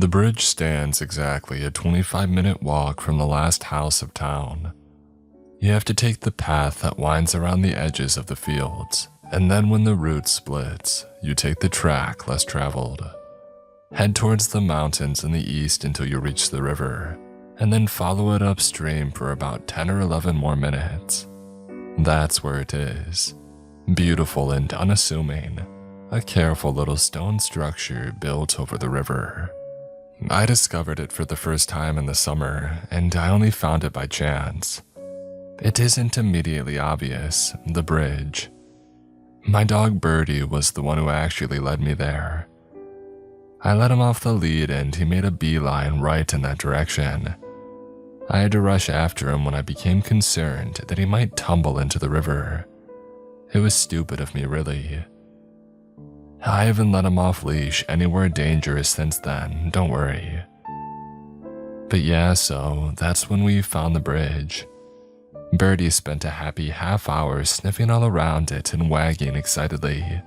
The bridge stands exactly a 25-minute walk from the last house of town. You have to take the path that winds around the edges of the fields, and then when the route splits, you take the track less traveled. Head towards the mountains in the east until you reach the river, and then follow it upstream for about 10 or 11 more minutes. That's where it is. Beautiful and unassuming, a careful little stone structure built over the river. I discovered it for the first time in the summer, and I only found it by chance. It isn't immediately obvious, the bridge. My dog Birdie was the one who actually led me there. I let him off the lead and he made a beeline right in that direction. I had to rush after him when I became concerned that he might tumble into the river. It was stupid of me, really. I haven't let him off leash anywhere dangerous since then, don't worry. But yeah, so that's when we found the bridge. Birdie spent a happy half hour sniffing all around it and wagging excitedly.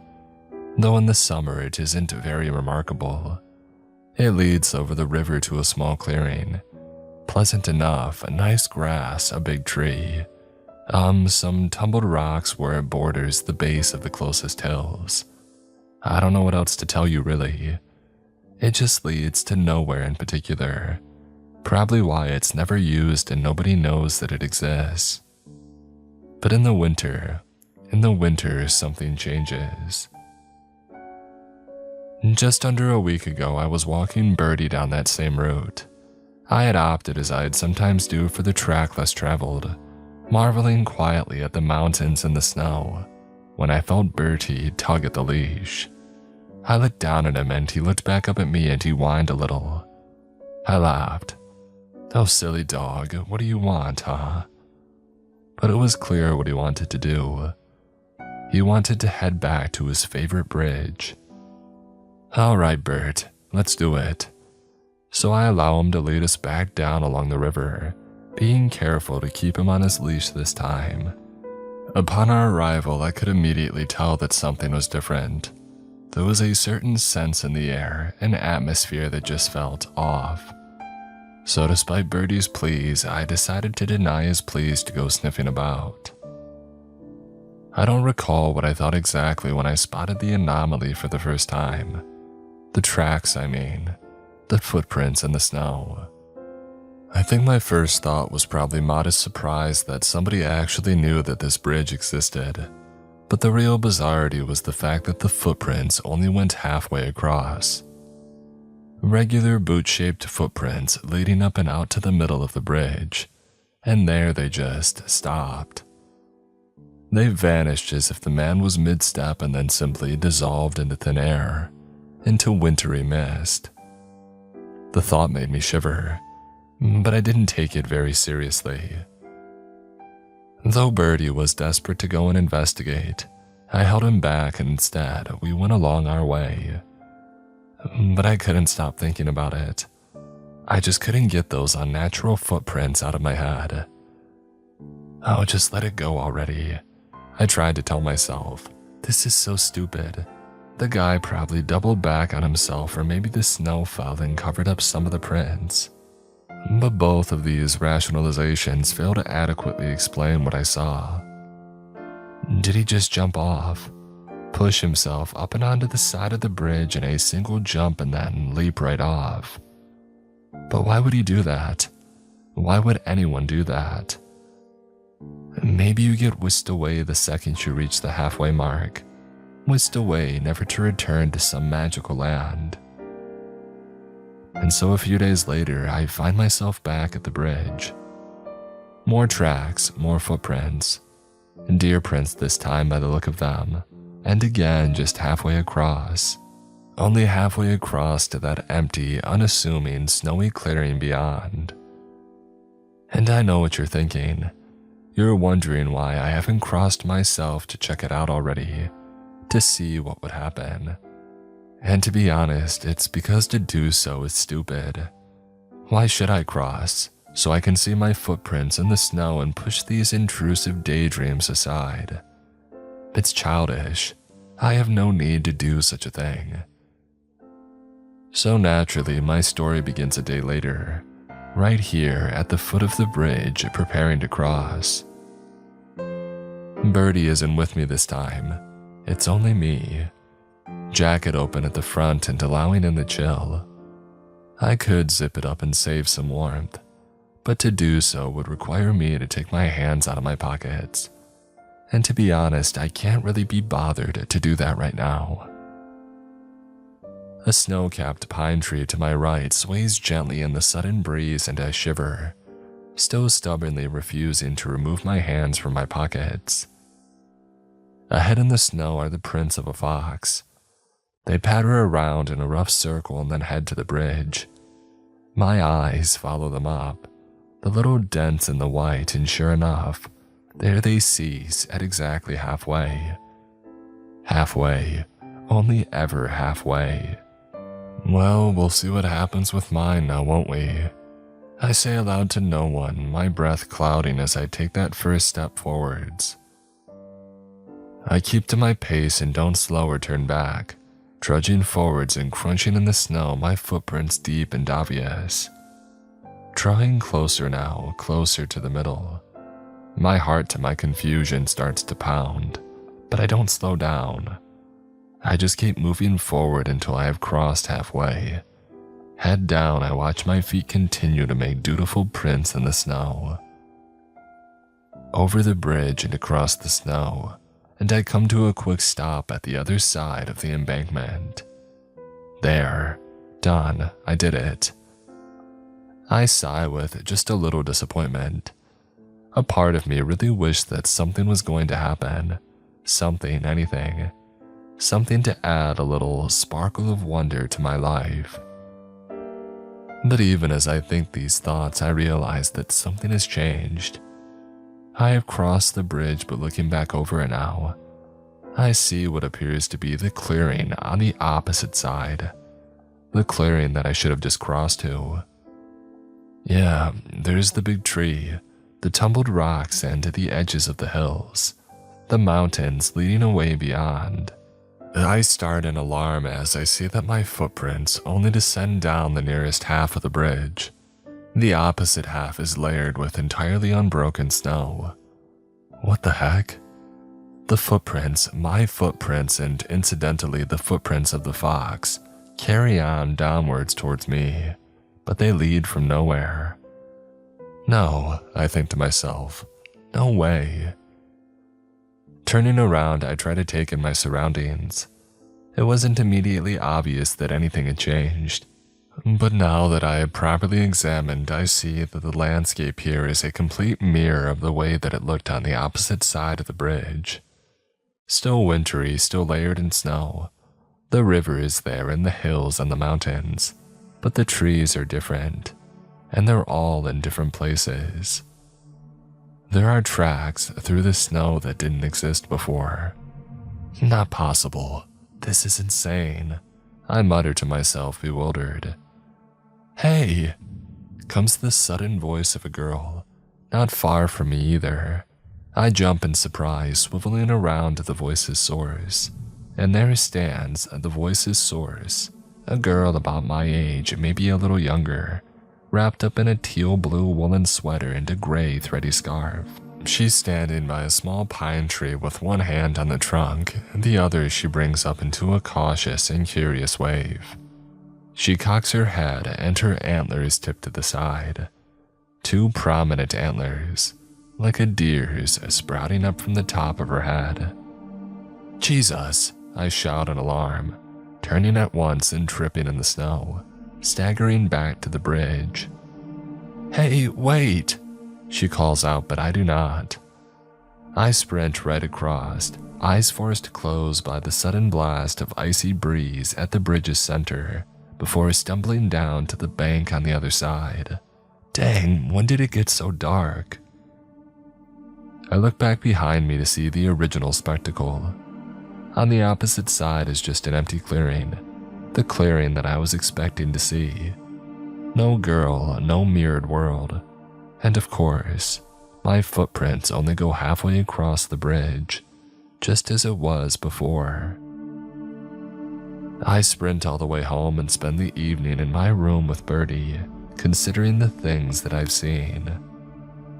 Though in the summer it isn't very remarkable. It leads over the river to a small clearing. Pleasant enough, a nice grass, a big tree. Some tumbled rocks where it borders the base of the closest hills. I don't know what else to tell you, really. It just leads to nowhere in particular. Probably why it's never used and nobody knows that it exists. But in the winter something changes. Just under a week ago, I was walking Birdie down that same route. I had opted as I'd sometimes do for the track less traveled, marveling quietly at the mountains and the snow, when I felt Birdie tug at the leash. I looked down at him and he looked back up at me and he whined a little. I laughed. "Oh, silly dog, what do you want, huh?" But it was clear what he wanted to do. He wanted to head back to his favorite bridge. "All right, Bert, let's do it." So I allow him to lead us back down along the river, being careful to keep him on his leash this time. Upon our arrival, I could immediately tell that something was different. There was a certain sense in the air, an atmosphere that just felt off. So despite Birdie's pleas, I decided to deny his pleas to go sniffing about. I don't recall what I thought exactly when I spotted the anomaly for the first time. The tracks, I mean. The footprints in the snow. I think my first thought was probably modest surprise that somebody actually knew that this bridge existed. But the real bizarrety was the fact that the footprints only went halfway across. Regular boot-shaped footprints leading up and out to the middle of the bridge, and there they just stopped. They vanished as if the man was mid-step and then simply dissolved into thin air, into wintry mist. The thought made me shiver, but I didn't take it very seriously. Though Birdie was desperate to go and investigate, I held him back and instead we went along our way. But I couldn't stop thinking about it. I just couldn't get those unnatural footprints out of my head. Oh, just let it go already. I tried to tell myself, this is so stupid. The guy probably doubled back on himself, or maybe the snow fell and covered up some of the prints. But both of these rationalizations fail to adequately explain what I saw. Did he just jump off? Push himself up and onto the side of the bridge in a single jump and then leap right off? But why would he do that? Why would anyone do that? Maybe you get whisked away the second you reach the halfway mark. Whisked away, never to return to some magical land. And so a few days later, I find myself back at the bridge. More tracks, more footprints. Deer prints this time by the look of them. And again, just halfway across. Only halfway across to that empty, unassuming, snowy clearing beyond. And I know what you're thinking. You're wondering why I haven't crossed myself to check it out already, to see what would happen. And to be honest, it's because to do so is stupid. Why should I cross? So I can see my footprints in the snow and push these intrusive daydreams aside. It's childish. I have no need to do such a thing. So naturally, my story begins a day later, right here at the foot of the bridge preparing to cross. Birdie isn't with me this time. It's only me. Jacket open at the front and allowing in the chill. I could zip it up and save some warmth, but to do so would require me to take my hands out of my pockets. And to be honest, I can't really be bothered to do that right now. A snow-capped pine tree to my right sways gently in the sudden breeze and I shiver, still stubbornly refusing to remove my hands from my pockets. Ahead in the snow are the prints of a fox. They patter around in a rough circle and then head to the bridge. My eyes follow them up, the little dents in the white, and sure enough, there they cease at exactly halfway. Halfway, only ever halfway. Well, we'll see what happens with mine now, won't we? I say aloud to no one, my breath clouding as I take that first step forwards. I keep to my pace and don't slow or turn back, trudging forwards and crunching in the snow, my footprints deep and obvious. Drawing closer now, closer to the middle. My heart to my confusion starts to pound, but I don't slow down. I just keep moving forward until I have crossed halfway. Head down, I watch my feet continue to make dutiful prints in the snow. Over the bridge and across the snow, and I come to a quick stop at the other side of the embankment. There, done, I did it. I sigh with just a little disappointment. A part of me really wished that something was going to happen. Something, anything. Something to add a little sparkle of wonder to my life. But even as I think these thoughts, I realize that something has changed. I have crossed the bridge, but looking back over it now, I see what appears to be the clearing on the opposite side. The clearing that I should have just crossed to. Yeah, there's the big tree, the tumbled rocks and the edges of the hills, the mountains leading away beyond. I start in alarm as I see that my footprints only descend down the nearest half of the bridge. The opposite half is layered with entirely unbroken snow. What the heck? The footprints, my footprints, and incidentally the footprints of the fox, carry on downwards towards me, but they lead from nowhere. No, I think to myself, no way. Turning around, I try to take in my surroundings. It wasn't immediately obvious that anything had changed. But now that I have properly examined, I see that the landscape here is a complete mirror of the way that it looked on the opposite side of the bridge. Still wintry, still layered in snow. The river is there and the hills and the mountains, but the trees are different, and they're all in different places. There are tracks through the snow that didn't exist before. Not possible. This is insane. I mutter to myself, bewildered. Hey! Comes the sudden voice of a girl, not far from me either. I jump in surprise, swiveling around to the voice's source. And there stands the voice's source, a girl about my age, maybe a little younger, wrapped up in a teal-blue woolen sweater and a gray thready scarf. She's standing by a small pine tree with one hand on the trunk, and the other she brings up into a cautious and curious wave. She cocks her head and her antlers tip to the side. Two prominent antlers, like a deer's, sprouting up from the top of her head. Jesus! I shout in alarm, turning at once and tripping in the snow, staggering back to the bridge. Hey, wait! She calls out, but I do not. I sprint right across, eyes forced closed by the sudden blast of icy breeze at the bridge's center, before stumbling down to the bank on the other side. Dang, when did it get so dark? I look back behind me to see the original spectacle. On the opposite side is just an empty clearing, the clearing that I was expecting to see. No girl, no mirrored world. And of course, my footprints only go halfway across the bridge, just as it was before. I sprint all the way home and spend the evening in my room with Birdie, considering the things that I've seen.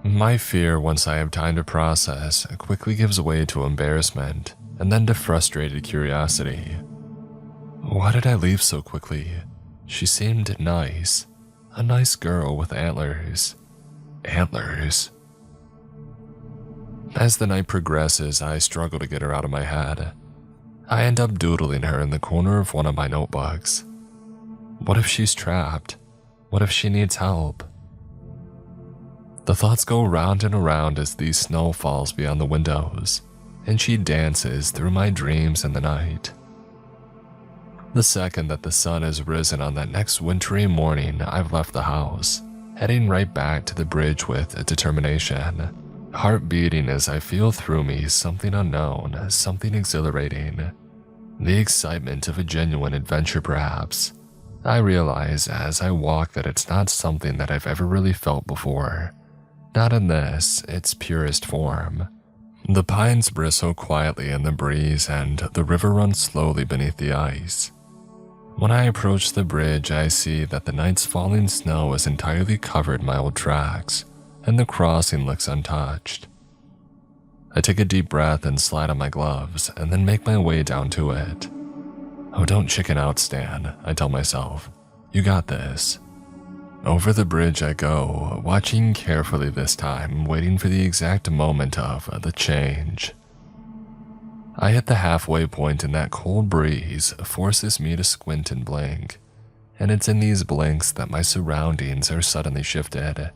My fear, once I have time to process, quickly gives way to embarrassment and then to frustrated curiosity. Why did I leave so quickly? She seemed nice. A nice girl with antlers. Antlers? As the night progresses, I struggle to get her out of my head. I end up doodling her in the corner of one of my notebooks. What if she's trapped? What if she needs help? The thoughts go round and around as the snow falls beyond the windows, and she dances through my dreams in the night. The second that the sun has risen on that next wintry morning, I've left the house, heading right back to the bridge with determination, heart beating as I feel through me something unknown, something exhilarating. The excitement of a genuine adventure, perhaps. I realize as I walk that it's not something that I've ever really felt before. Not in this, its purest form. The pines bristle quietly in the breeze and the river runs slowly beneath the ice. When I approach the bridge, I see that the night's falling snow has entirely covered my old tracks, and the crossing looks untouched. I take a deep breath and slide on my gloves, and then make my way down to it. Oh, don't chicken out, Stan, I tell myself. You got this. Over the bridge I go, watching carefully this time, waiting for the exact moment of the change. I hit the halfway point and that cold breeze forces me to squint and blink, and it's in these blinks that my surroundings are suddenly shifted.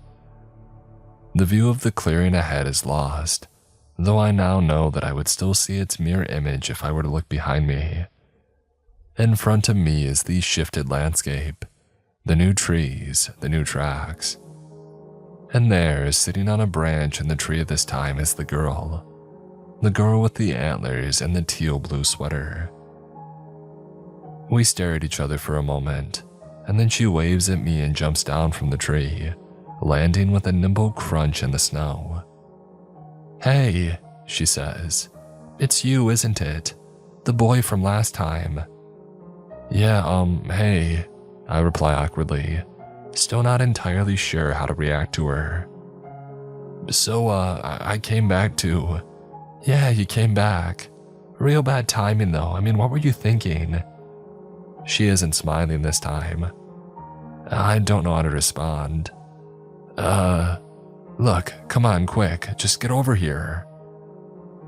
The view of the clearing ahead is lost, though I now know that I would still see its mirror image if I were to look behind me. In front of me is the shifted landscape, the new trees, the new tracks. And there, sitting on a branch in the tree at this time, is the girl with the antlers and the teal blue sweater. We stare at each other for a moment, and then she waves at me and jumps down from the tree, landing with a nimble crunch in the snow. Hey, she says, it's you, isn't it? The boy from last time. Yeah, hey, I reply awkwardly, still not entirely sure how to react to her. So, I came back to... Yeah, you came back. Real bad timing though, I mean, what were you thinking? She isn't smiling this time. I don't know how to respond. Look, come on, quick, just get over here.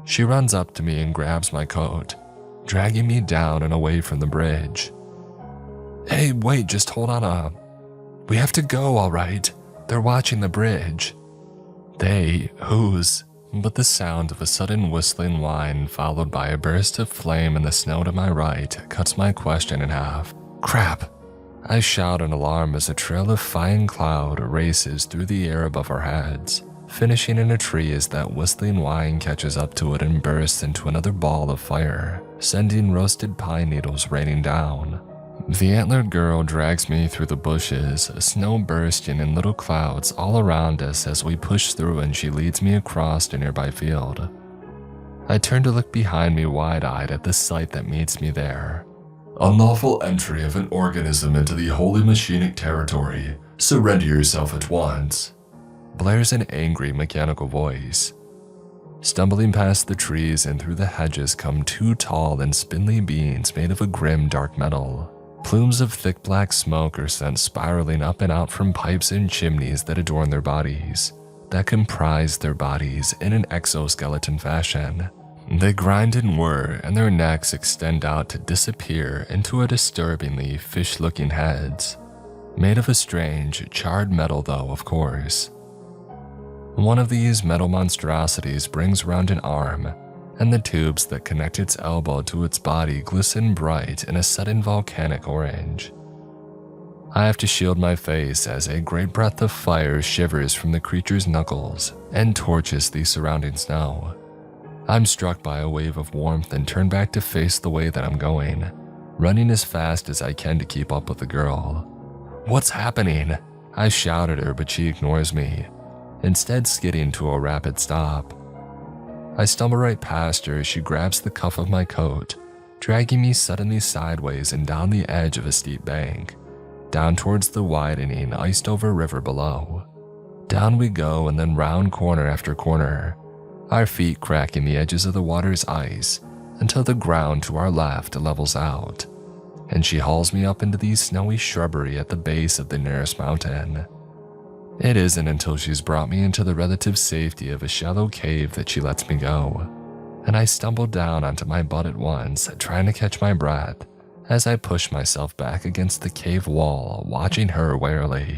She runs up to me and grabs my coat, dragging me down and away from the bridge. Hey, wait, just hold on up. We have to go, all right? They're watching the bridge. They, who's? But the sound of a sudden whistling whine followed by a burst of flame in the snow to my right cuts my question in half. Crap! I shout in alarm as a trail of fine cloud races through the air above our heads, finishing in a tree as that whistling whine catches up to it and bursts into another ball of fire, sending roasted pine needles raining down. The antlered girl drags me through the bushes, snow bursting in little clouds all around us as we push through, and she leads me across a nearby field. I turn to look behind me wide-eyed at the sight that meets me there. Unlawful entry of an organism into the holy machinic territory. Surrender yourself at once, blares an angry mechanical voice. Stumbling past the trees and through the hedges come two tall and spindly beings made of a grim dark metal. Plumes of thick black smoke are sent spiraling up and out from pipes and chimneys that adorn their bodies, that comprise their bodies in an exoskeleton fashion. They grind and whir, and their necks extend out to disappear into a disturbingly fish-looking heads, made of a strange, charred metal though, of course. One of these metal monstrosities brings around an arm, and the tubes that connect its elbow to its body glisten bright in a sudden volcanic orange. I have to shield my face as a great breath of fire shivers from the creature's knuckles and torches the surrounding snow. I'm struck by a wave of warmth and turn back to face the way that I'm going, running as fast as I can to keep up with the girl. What's happening? I shout at her, but she ignores me, instead skidding to a rapid stop. I stumble right past her as she grabs the cuff of my coat, dragging me suddenly sideways and down the edge of a steep bank, down towards the widening, iced-over river below. Down we go and then round corner after corner, our feet cracking the edges of the water's ice until the ground to our left levels out, and she hauls me up into the snowy shrubbery at the base of the nearest mountain. It isn't until she's brought me into the relative safety of a shallow cave that she lets me go, and I stumble down onto my butt at once, trying to catch my breath as I push myself back against the cave wall, watching her warily.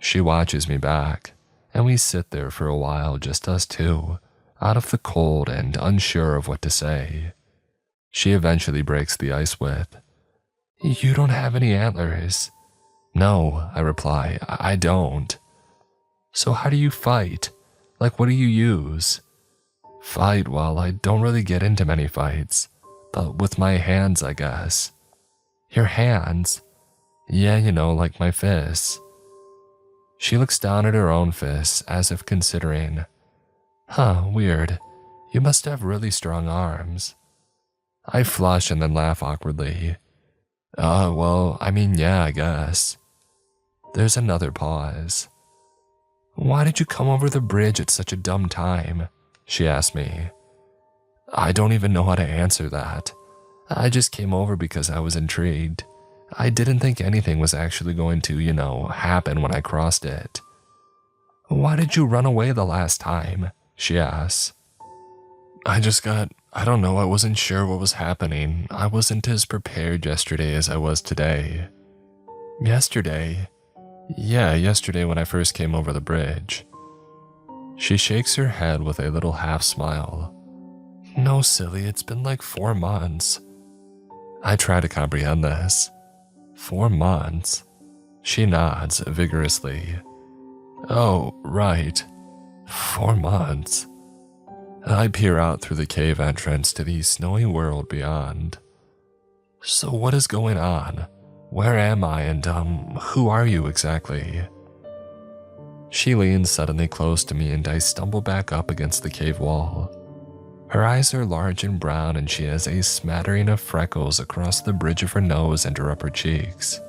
She watches me back, and we sit there for a while, just us two, out of the cold and unsure of what to say. She eventually breaks the ice with, "You don't have any antlers." "No," I reply, I don't." "So how do you fight? Like, what do you use?" "Fight? Well, I don't really get into many fights, but with my hands, I guess." "Your hands?" "Yeah, like my fists." She looks down at her own fists as if considering. "Huh, weird. You must have really strong arms." I flush and then laugh awkwardly. Well, yeah, I guess." There's another pause. "Why did you come over the bridge at such a dumb time?" she asked me. I don't even know how to answer that. I just came over because I was intrigued. I didn't think anything was actually going to, happen when I crossed it. "Why did you run away the last time?" she asks. I don't know, I wasn't sure what was happening. I wasn't as prepared yesterday as I was today." "Yesterday?" "Yeah, yesterday when I first came over the bridge." She shakes her head with a little half smile. "No, silly, it's been like 4 months. I try to comprehend this. 4 months? She nods vigorously. "Oh, right. 4 months. I peer out through the cave entrance to the snowy world beyond. "So what is going on? Where am I and, who are you exactly?" She leans suddenly close to me and I stumble back up against the cave wall. Her eyes are large and brown and she has a smattering of freckles across the bridge of her nose and her upper cheeks.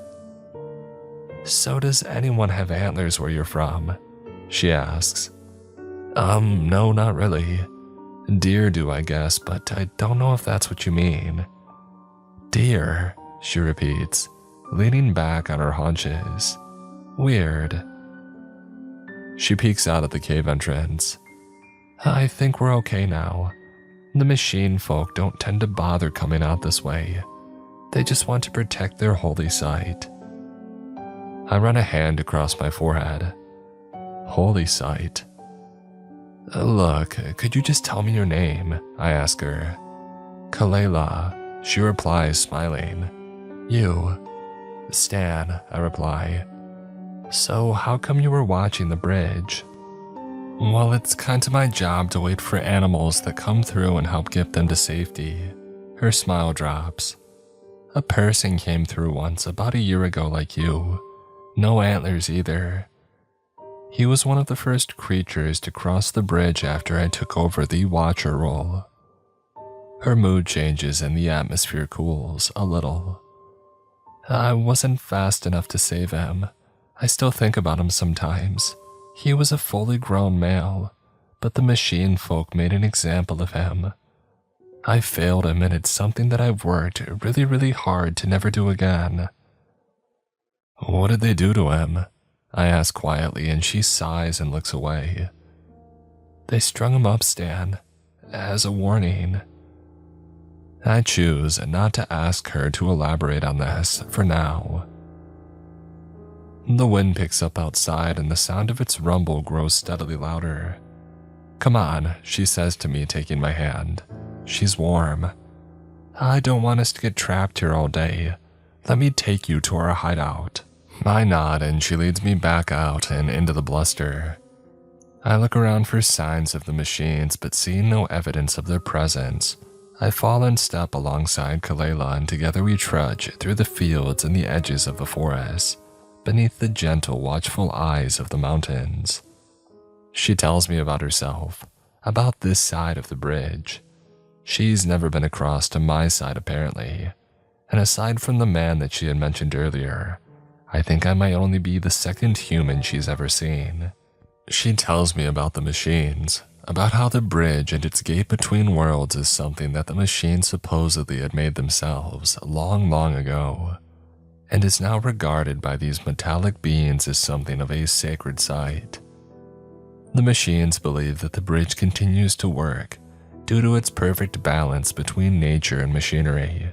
"So does anyone have antlers where you're from?" she asks. No, not really. Deer do, I guess, but I don't know if that's what you mean." "Deer," she repeats, leaning back on her haunches. "Weird." She peeks out at the cave entrance. "I think we're okay now. The machine folk don't tend to bother coming out this way. They just want to protect their holy site." I run a hand across my forehead. "Holy site?" "Look, could you just tell me your name?" I ask her. "Kalela," she replies, smiling. "You?" "Stan," I reply. "So how come you were watching the bridge?" "Well, it's kind of my job to wait for animals that come through and help get them to safety." Her smile drops. "A person came through once about a year ago like you. No antlers either. He was one of the first creatures to cross the bridge after I took over the watcher role." Her mood changes and the atmosphere cools a little. "I wasn't fast enough to save him. I still think about him sometimes. He was a fully grown male, but the machine folk made an example of him. I failed him and it's something that I've worked really, really hard to never do again." "What did they do to him?" I ask quietly and she sighs and looks away. "They strung him up, Stan, as a warning." I choose not to ask her to elaborate on this for now. The wind picks up outside and the sound of its rumble grows steadily louder. "Come on," she says to me, taking my hand. She's warm. "I don't want us to get trapped here all day. Let me take you to our hideout." I nod and she leads me back out and into the bluster. I look around for signs of the machines, but seeing no evidence of their presence, I fall in step alongside Kalela and together we trudge through the fields and the edges of the forest, beneath the gentle, watchful eyes of the mountains. She tells me about herself, about this side of the bridge. She's never been across to my side apparently, and aside from the man that she had mentioned earlier, I think I might only be the second human she's ever seen. She tells me about the machines, about how the bridge and its gate between worlds is something that the machines supposedly had made themselves long, long ago, and is now regarded by these metallic beings as something of a sacred site. The machines believe that the bridge continues to work due to its perfect balance between nature and machinery.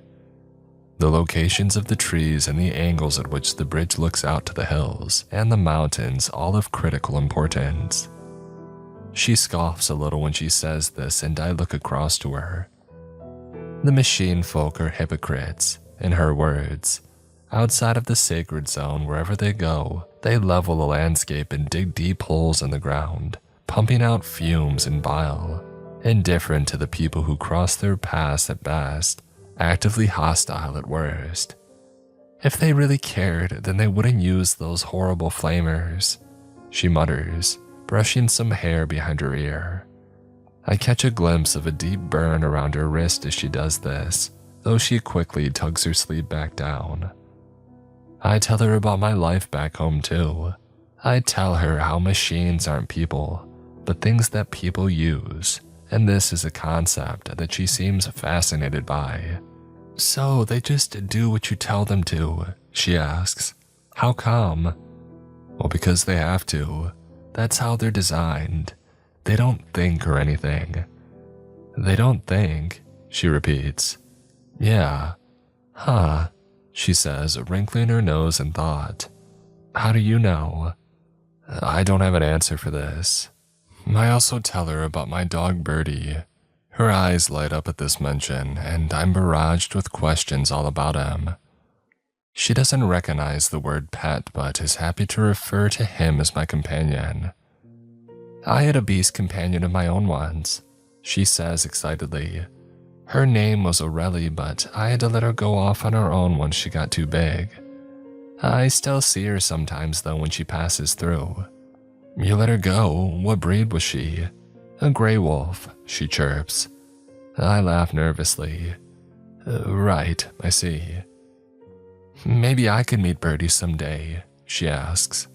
The locations of the trees and the angles at which the bridge looks out to the hills and the mountains all of critical importance. She scoffs a little when she says this, and I look across to her. The machine folk are hypocrites, in her words. Outside of the sacred zone, wherever they go, they level the landscape and dig deep holes in the ground, pumping out fumes and bile, indifferent to the people who cross their paths at best, actively hostile at worst. If they really cared, then they wouldn't use those horrible flamers, she mutters, brushing some hair behind her ear. I catch a glimpse of a deep burn around her wrist as she does this, though she quickly tugs her sleeve back down. I tell her about my life back home too. I tell her how machines aren't people, but things that people use, and this is a concept that she seems fascinated by. So they just do what you tell them to, she asks. How come? Well, because they have to. That's how they're designed. They don't think or anything. They don't think, she repeats. Yeah. Huh, she says, wrinkling her nose in thought. How do you know? I don't have an answer for this. I also tell her about my dog Birdie. Her eyes light up at this mention, and I'm barraged with questions all about him. She doesn't recognize the word pet, but is happy to refer to him as my companion. I had a beast companion of my own once, she says excitedly. Her name was Aurelie, but I had to let her go off on her own once she got too big. I still see her sometimes though when she passes through. You let her go? What breed was she? A gray wolf, she chirps. I laugh nervously. Right, I see. Maybe I could meet Birdie someday, she asks.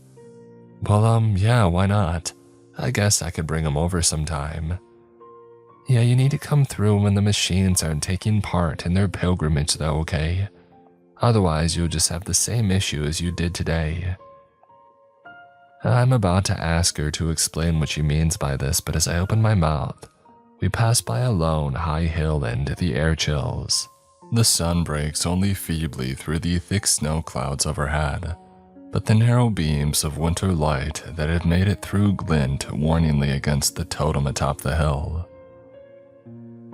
Well, yeah, why not? I guess I could bring him over sometime. Yeah, you need to come through when the machines aren't taking part in their pilgrimage though, okay? Otherwise, you'll just have the same issue as you did today. I'm about to ask her to explain what she means by this, but as I open my mouth, we pass by a lone high hill and the air chills. The sun breaks only feebly through the thick snow clouds overhead, but the narrow beams of winter light that had made it through glint warningly against the totem atop the hill.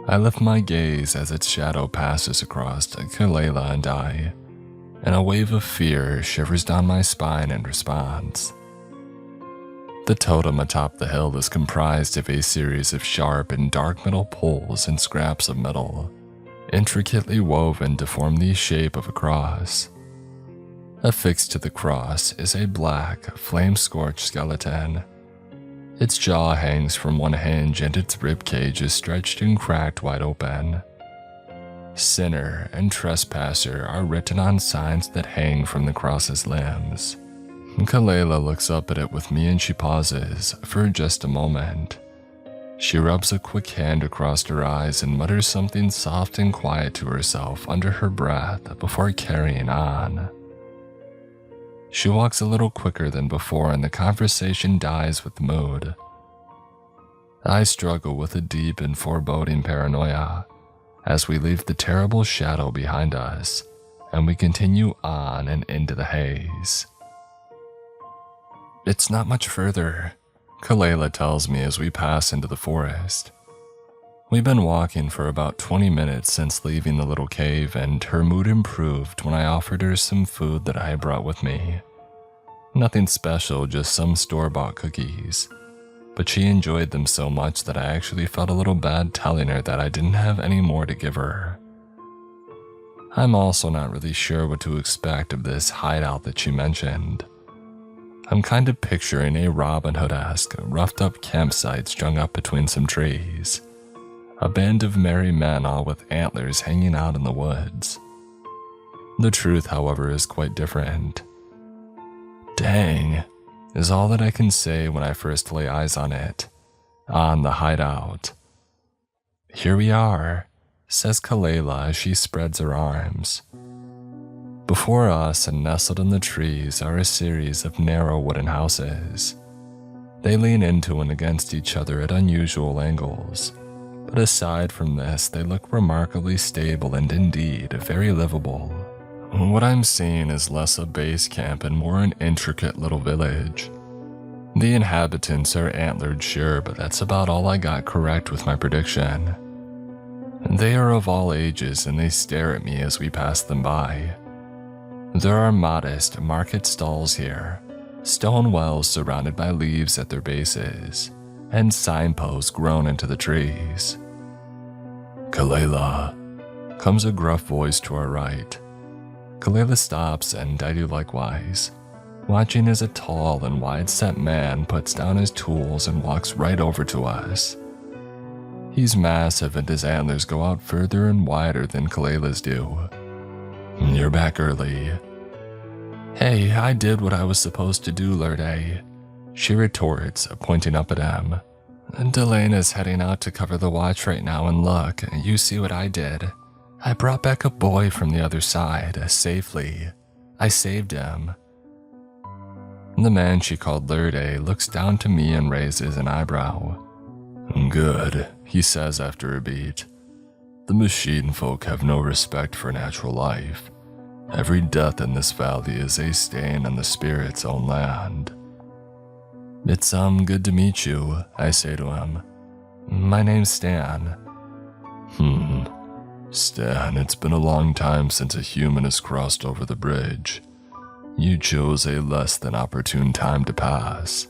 I lift my gaze as its shadow passes across Kalela and I, and a wave of fear shivers down my spine in response. The totem atop the hill is comprised of a series of sharp and dark metal poles and scraps of metal, intricately woven to form the shape of a cross. Affixed to the cross is a black, flame-scorched skeleton. Its jaw hangs from one hinge and its rib cage is stretched and cracked wide open. Sinner and trespasser are written on signs that hang from the cross's limbs. Kalela looks up at it with me and she pauses for just a moment. She rubs a quick hand across her eyes and mutters something soft and quiet to herself under her breath before carrying on. She walks a little quicker than before and the conversation dies with the mood. I struggle with a deep and foreboding paranoia as we leave the terrible shadow behind us and we continue on and into the haze. It's not much further, Kalela tells me as we pass into the forest. We've been walking for about 20 minutes since leaving the little cave, and her mood improved when I offered her some food that I had brought with me. Nothing special, just some store-bought cookies. But she enjoyed them so much that I actually felt a little bad telling her that I didn't have any more to give her. I'm also not really sure what to expect of this hideout that she mentioned. I'm kind of picturing a Robin Hood-esque, roughed-up campsite strung up between some trees. a band of merry men all with antlers hanging out in the woods. The truth, however, is quite different. Dang, is all that I can say when I first lay eyes on it, on the hideout. Here we are, says Kalela as she spreads her arms. Before us and nestled in the trees are a series of narrow wooden houses. They lean into and against each other at unusual angles, but aside from this, they look remarkably stable and indeed very livable. What I'm seeing is less a base camp and more an intricate little village. The inhabitants are antlered, sure, but that's about all I got correct with my prediction. They are of all ages and they stare at me as we pass them by. There are modest market stalls here, stone wells surrounded by leaves at their bases, and signposts grown into the trees. Kalela, comes a gruff voice to our right. Kalela stops and I do likewise, watching as a tall and wide-set man puts down his tools and walks right over to us. He's massive and his antlers go out further and wider than Kalela's do. You're back early. Hey, I did what I was supposed to do, Lurde, she retorts, pointing up at him. Delena's heading out to cover the watch right now, and look, you see what I did. I brought back a boy from the other side, safely. I saved him. The man she called Lurde looks down to me and raises an eyebrow. Good, he says after a beat. The machine folk have no respect for natural life. Every death in this valley is a stain on the spirit's own land. It's good to meet you, I say to him. My name's Stan. Stan, it's been a long time since a human has crossed over the bridge. You chose a less than opportune time to pass.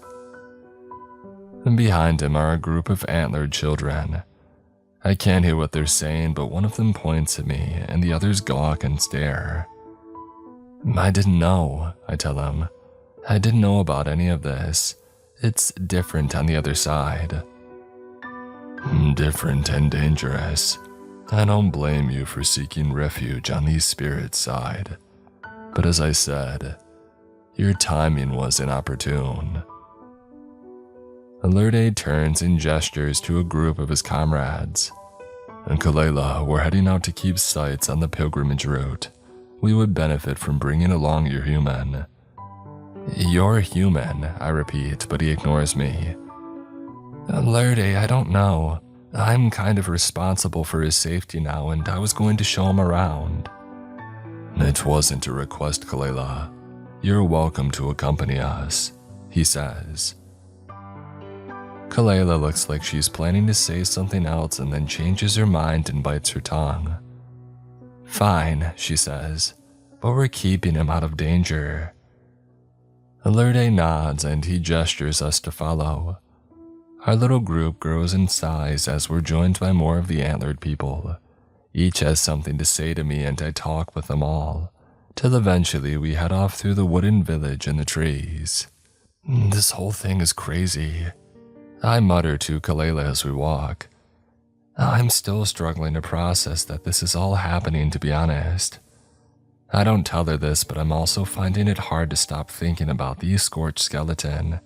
And behind him are a group of antlered children. I can't hear what they're saying, but one of them points at me and the others gawk and stare. I didn't know, I tell him. I didn't know about any of this. It's different on the other side. Different and dangerous. I don't blame you for seeking refuge on the spirit side. But as I said, your timing was inopportune. Lurde turns and gestures to a group of his comrades. And Kalela, we're heading out to keep sights on the pilgrimage route. We would benefit from bringing along your human. You're human, I repeat, but he ignores me. Lurde, I don't know. I'm kind of responsible for his safety now, and I was going to show him around. It wasn't a request, Kalela. You're welcome to accompany us, he says. Kalela looks like she's planning to say something else and then changes her mind and bites her tongue. Fine, she says, but we're keeping him out of danger. Lurde nods and he gestures us to follow. Our little group grows in size as we're joined by more of the antlered people. Each has something to say to me and I talk with them all, till eventually we head off through the wooden village and the trees. This whole thing is crazy, I mutter to Kalela as we walk. I'm still struggling to process that this is all happening, to be honest. I don't tell her this, but I'm also finding it hard to stop thinking about the scorched skeleton.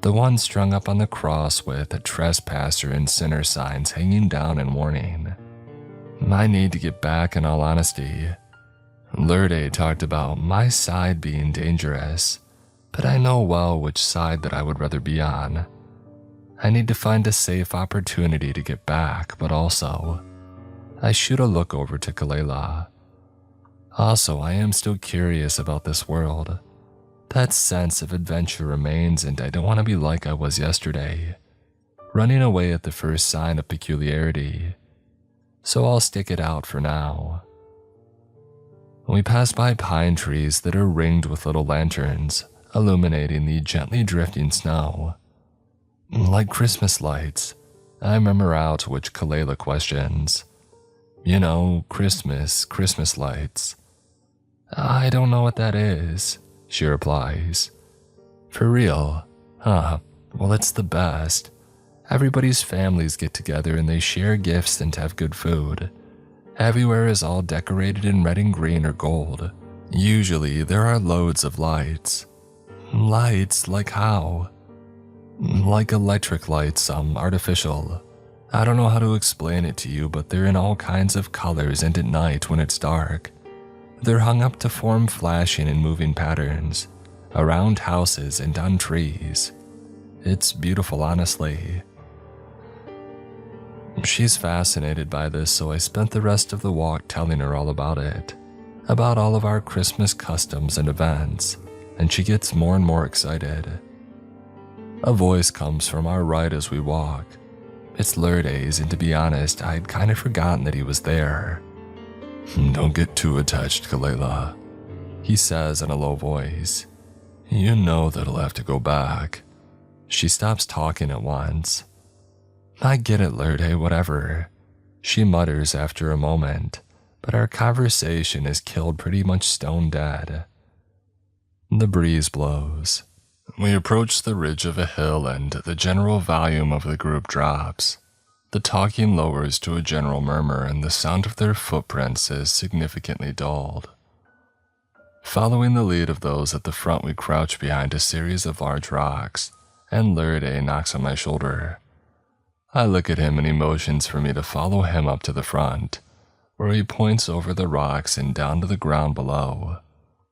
The one strung up on the cross with a trespasser and sinner signs hanging down in warning. I need to get back, in all honesty. Lurde talked about my side being dangerous, but I know well which side that I would rather be on. I need to find a safe opportunity to get back, but also, I shoot a look over to Kalela. Also, I am still curious about this world. That sense of adventure remains, and I don't want to be like I was yesterday, running away at the first sign of peculiarity. So I'll stick it out for now. We pass by pine trees that are ringed with little lanterns, illuminating the gently drifting snow. Like Christmas lights, I murmur out, which Kalela questions. You know, Christmas lights. I don't know what that is, she replies. For real? Huh, well it's the best. Everybody's families get together and they share gifts and have good food. Everywhere is all decorated in red and green or gold. Usually there are loads of lights. Lights like how? Like electric lights, some artificial. I don't know how to explain it to you, but they're in all kinds of colors and at night when it's dark. They're hung up to form flashing and moving patterns, around houses and on trees. It's beautiful, honestly. She's fascinated by this, so I spent the rest of the walk telling her all about it, about all of our Christmas customs and events, and she gets more and more excited. A voice comes from our right as we walk. It's Lourdes, and to be honest, I'd kind of forgotten that he was there. "Don't get too attached, Kalela," he says in a low voice. "You know that I'll have to go back." She stops talking at once. "I get it, Lourdes, whatever," she mutters after a moment, but our conversation is killed pretty much stone dead. The breeze blows. We approach the ridge of a hill and the general volume of the group drops. The talking lowers to a general murmur and the sound of their footprints is significantly dulled. Following the lead of those at the front, we crouch behind a series of large rocks, and Lourdes knocks on my shoulder. I look at him and he motions for me to follow him up to the front, where he points over the rocks and down to the ground below.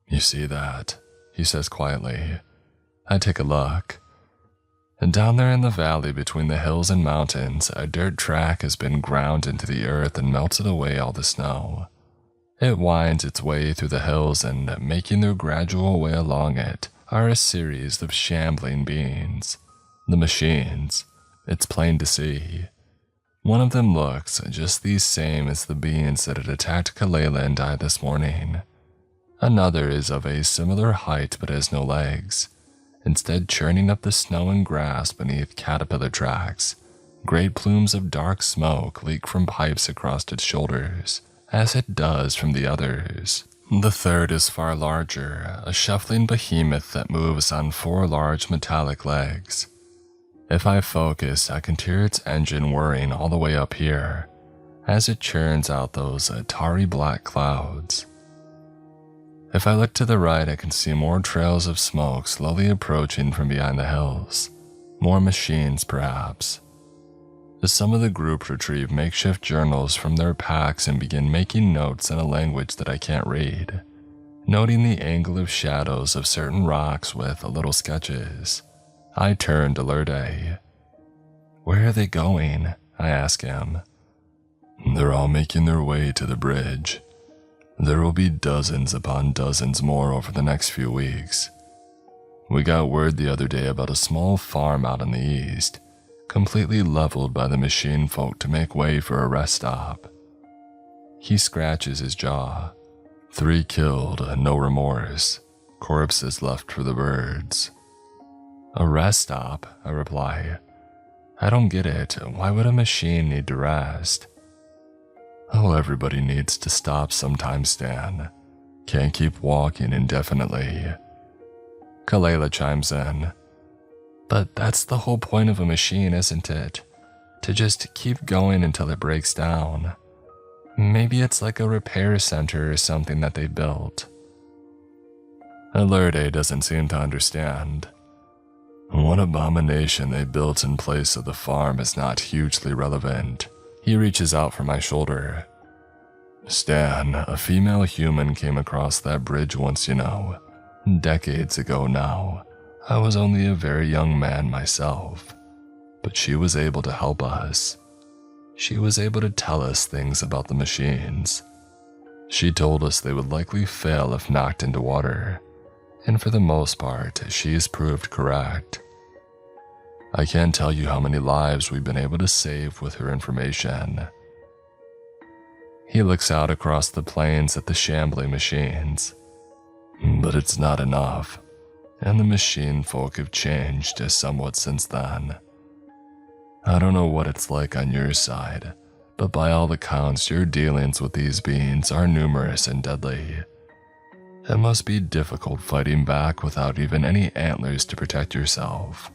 "You see that?" he says quietly. I take a look. And down there in the valley between the hills and mountains, a dirt track has been ground into the earth and melted away all the snow. It winds its way through the hills, and making their gradual way along it are a series of shambling beings. The machines, it's plain to see. One of them looks just the same as the beings that had attacked Kalela and I this morning. Another is of a similar height but has no legs, instead churning up the snow and grass beneath caterpillar tracks. Great plumes of dark smoke leak from pipes across its shoulders, as it does from the others. The third is far larger, a shuffling behemoth that moves on 4 large metallic legs. If I focus, I can hear its engine whirring all the way up here, as it churns out those tarry black clouds. If I look to the right, I can see more trails of smoke slowly approaching from behind the hills. More machines, perhaps. Some of the group retrieve makeshift journals from their packs and begin making notes in a language that I can't read, noting the angle of shadows of certain rocks with little sketches. I turn to Lourdes. "Where are they going?" I ask him. "They're all making their way to the bridge. There will be dozens upon dozens more over the next few weeks. We got word the other day about a small farm out in the east, completely leveled by the machine folk to make way for a rest stop." He scratches his jaw. 3 killed, no remorse. Corpses left for the birds. "A rest stop," I reply. "I don't get it. Why would a machine need to rest?" "Oh, everybody needs to stop sometimes, Stan. Can't keep walking indefinitely." Kalela chimes in. "But that's the whole point of a machine, isn't it? To just keep going until it breaks down. Maybe it's like a repair center or something that they built." Lourdes doesn't seem to understand. What abomination they built in place of the farm is not hugely relevant. He reaches out for my shoulder. "Stan, a female human came across that bridge once, you know. Decades ago now. I was only a very young man myself. But she was able to help us. She was able to tell us things about the machines. She told us they would likely fail if knocked into water. And for the most part, she's proved correct. I can't tell you how many lives we've been able to save with her information." He looks out across the plains at the shambling machines. "But it's not enough, and the machine folk have changed somewhat since then. I don't know what it's like on your side, but by all accounts your dealings with these beings are numerous and deadly. It must be difficult fighting back without even any antlers to protect yourself."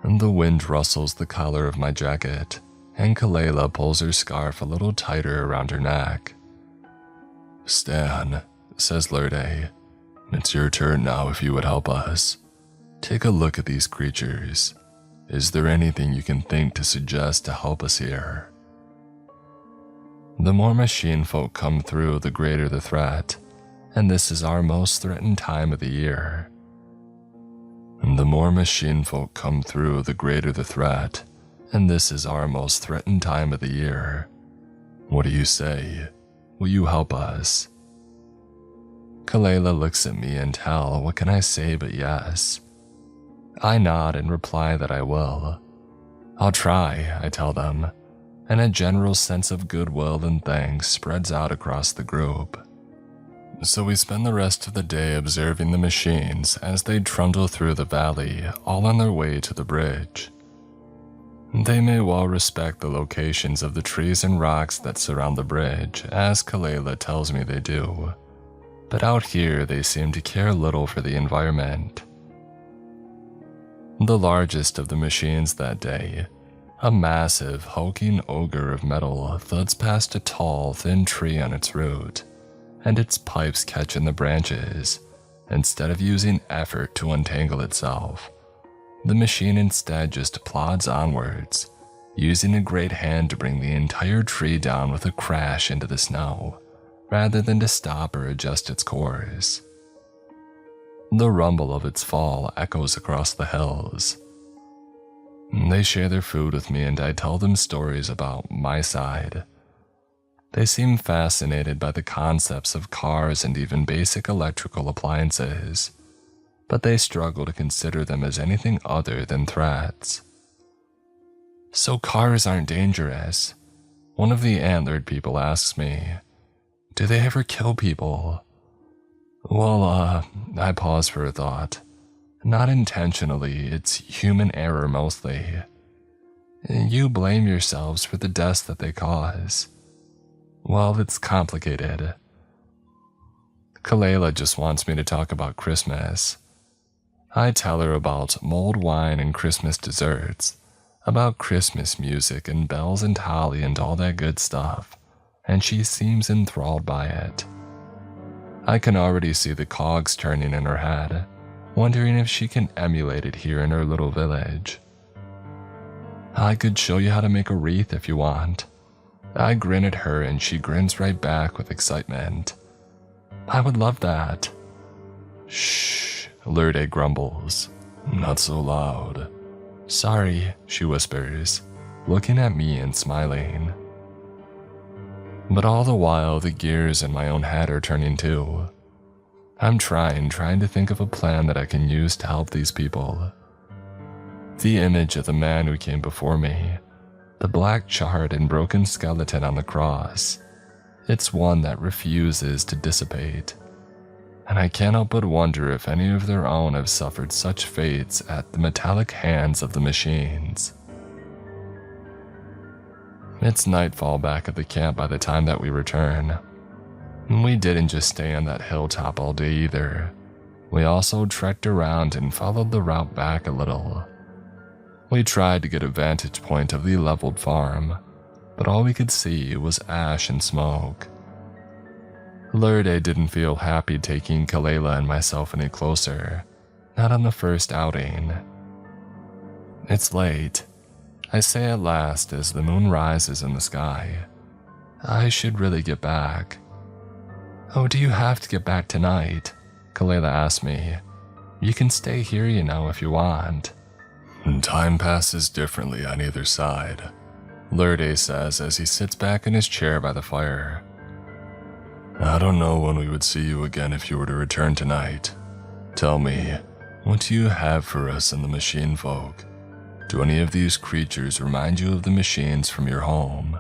And the wind rustles the collar of my jacket, and Kalela pulls her scarf a little tighter around her neck. "Stan," says Lourdes, "it's your turn now if you would help us. Take a look at these creatures. Is there anything you can think to suggest to help us here?" The more machine folk come through, the greater the threat, and this is our most threatened time of the year. And the more machine folk come through, the greater the threat, and this is our most threatened time of the year. What do you say? Will you help us? Kalela looks at me and hell, what can I say but yes? I nod and reply that I will. I'll try, I tell them, and a general sense of goodwill and thanks spreads out across the group. So we spend the rest of the day observing the machines as they trundle through the valley, all on their way to the bridge. They may well respect the locations of the trees and rocks that surround the bridge, as Kalela tells me they do, but out here they seem to care little for the environment. The largest of the machines that day, a massive, hulking ogre of metal, thuds past a tall, thin tree on its root, and its pipes catch in the branches. Instead of using effort to untangle itself, the machine instead just plods onwards, using a great hand to bring the entire tree down with a crash into the snow, rather than to stop or adjust its course. The rumble of its fall echoes across the hills. They share their food with me and I tell them stories about my side. They seem fascinated by the concepts of cars and even basic electrical appliances, but they struggle to consider them as anything other than threats. "So cars aren't dangerous?" One of the antlered people asks me. "Do they ever kill people?" Well, I pause for a thought. Not intentionally, it's human error mostly. You blame yourselves for the deaths that they cause. Well, it's complicated. Kalela just wants me to talk about Christmas. I tell her about mulled wine and Christmas desserts, about Christmas music and bells and holly and all that good stuff, and she seems enthralled by it. I can already see the cogs turning in her head, wondering if she can emulate it here in her little village. "I could show you how to make a wreath if you want." I grin at her and she grins right back with excitement. "I would love that." "Shh," Lourdes grumbles. "Not so loud." "Sorry," she whispers, looking at me and smiling. But all the while, the gears in my own head are turning too. I'm trying to think of a plan that I can use to help these people. The image of the man who came before me, the black charred and broken skeleton on the cross, it's one that refuses to dissipate. And I cannot but wonder if any of their own have suffered such fates at the metallic hands of the machines. It's nightfall back at the camp by the time that we return. We didn't just stay on that hilltop all day either. We also trekked around and followed the route back a little. We tried to get a vantage point of the leveled farm, but all we could see was ash and smoke. Lourdes didn't feel happy taking Kalela and myself any closer, not on the first outing. "It's late," I say at last as the moon rises in the sky. "I should really get back." "Oh, do you have to get back tonight?" Kalela asks me. "You can stay here, you know, if you want." "Time passes differently on either side," Lourdes says as he sits back in his chair by the fire. "I don't know when we would see you again if you were to return tonight. Tell me, what do you have for us in the machine folk? Do any of these creatures remind you of the machines from your home?"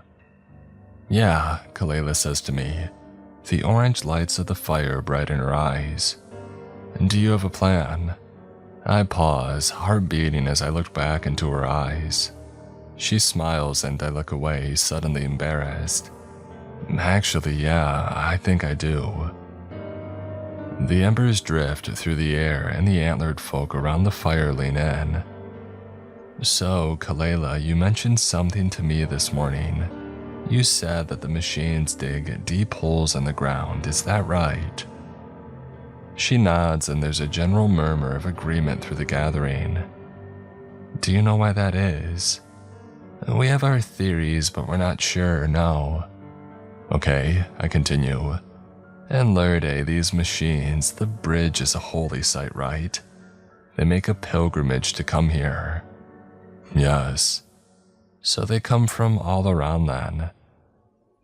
"Yeah," Kalela says to me, the orange lights of the fire bright in her eyes. "Do you have a plan?" I pause, heart beating as I look back into her eyes. She smiles and I look away, suddenly embarrassed. "Actually, yeah, I think I do." The embers drift through the air and the antlered folk around the fire lean in. So, Kalela, you mentioned something to me this morning. You said that the machines dig deep holes in the ground, is that right? She nods and there's a general murmur of agreement through the gathering. Do you know why that is? We have our theories, but we're not sure, no. Okay, I continue. In Lurde, these machines, the bridge is a holy site, right? They make a pilgrimage to come here. Yes. So they come from all around then.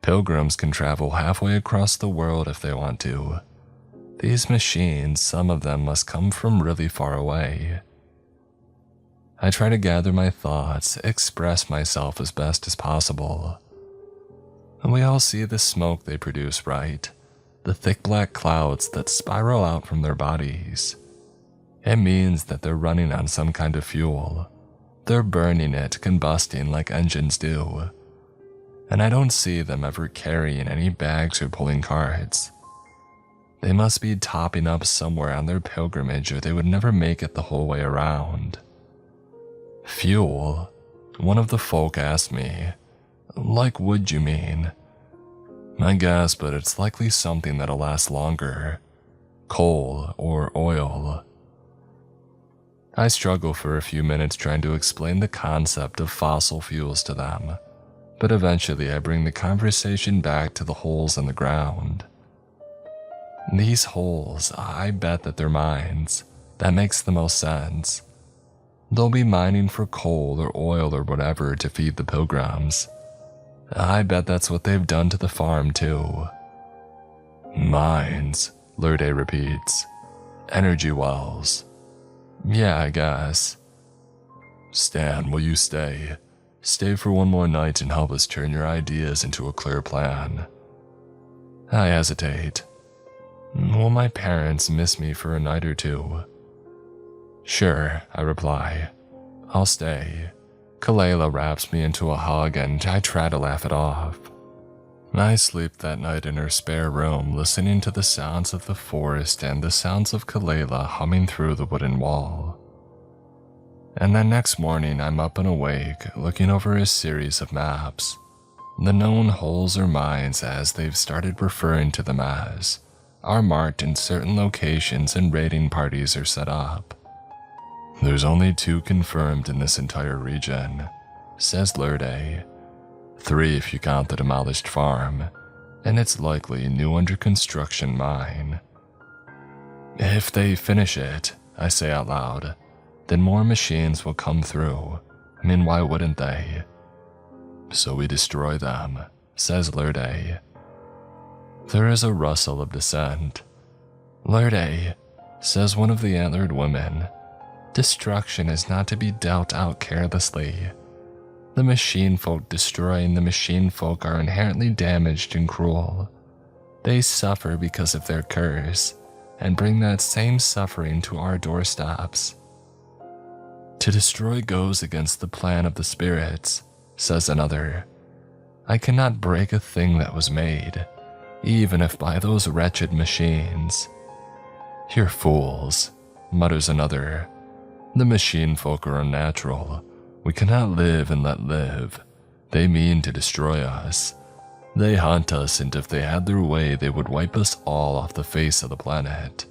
Pilgrims can travel halfway across the world if they want to. These machines, some of them must come from really far away. I try to gather my thoughts, express myself as best as possible. And we all see the smoke they produce, right? The thick black clouds that spiral out from their bodies. It means that they're running on some kind of fuel. They're burning it, combusting like engines do. And I don't see them ever carrying any bags or pulling carts. They must be topping up somewhere on their pilgrimage or they would never make it the whole way around. Fuel? One of the folk asked me. Like wood, you mean? I guess, but it's likely something that'll last longer. Coal or oil. I struggle for a few minutes trying to explain the concept of fossil fuels to them, but eventually I bring the conversation back to the holes in the ground. These holes, I bet that they're mines. That makes the most sense. They'll be mining for coal or oil or whatever to feed the pilgrims. I bet that's what they've done to the farm too. Mines, Lurde repeats. Energy wells. Yeah, I guess. Stan, will you stay? Stay for one more night and help us turn your ideas into a clear plan. I hesitate. Will my parents miss me for a night or two? Sure, I reply. I'll stay. Kalela wraps me into a hug and I try to laugh it off. I sleep that night in her spare room listening to the sounds of the forest and the sounds of Kalela humming through the wooden wall. And then next morning I'm up and awake looking over a series of maps. The known holes or mines, as they've started referring to them as, are marked in certain locations and raiding parties are set up. There's only 2 confirmed in this entire region, says Lurde. 3 if you count the demolished farm, and it's likely a new under construction mine. If they finish it, I say out loud, then more machines will come through. I mean, why wouldn't they? So we destroy them, says Lurde. There is a rustle of dissent. Lurde, says one of the antlered women, destruction is not to be dealt out carelessly. The machine folk destroying the machine folk are inherently damaged and cruel. They suffer because of their curse, and bring that same suffering to our doorsteps. To destroy goes against the plan of the spirits, says another. I cannot break a thing that was made, even if by those wretched machines. You're fools, mutters another. The machine folk are unnatural. We cannot live and let live. They mean to destroy us. They hunt us, and if they had their way, they would wipe us all off the face of the planet.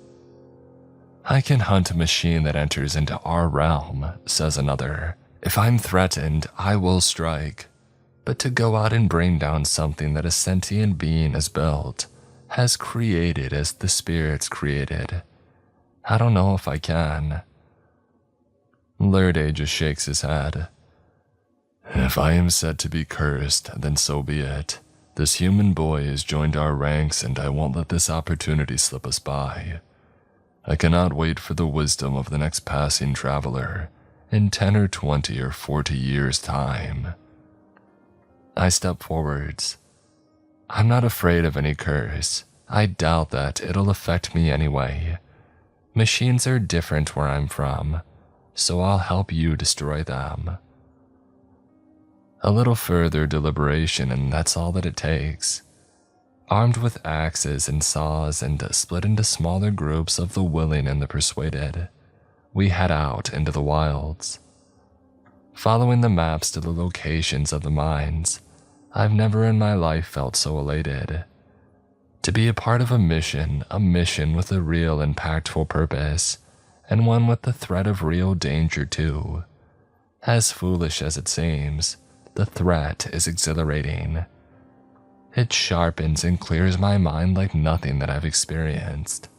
I can hunt a machine that enters into our realm, says another. If I'm threatened, I will strike. But to go out and bring down something that a sentient being has built, has created as the spirits created, I don't know if I can. Lurde just shakes his head. If I am said to be cursed, then so be it. This human boy has joined our ranks and I won't let this opportunity slip us by. I cannot wait for the wisdom of the next passing traveler in 10 or 20 or 40 years' time. I step forwards. I'm not afraid of any curse. I doubt that it'll affect me anyway. Machines are different where I'm from, so I'll help you destroy them. A little further deliberation and that's all that it takes. Armed with axes and saws and split into smaller groups of the willing and the persuaded, we head out into the wilds. Following the maps to the locations of the mines, I've never in my life felt so elated. To be a part of a mission with a real impactful purpose, and one with the threat of real danger too. As foolish as it seems, the threat is exhilarating. It sharpens and clears my mind like nothing that I've experienced.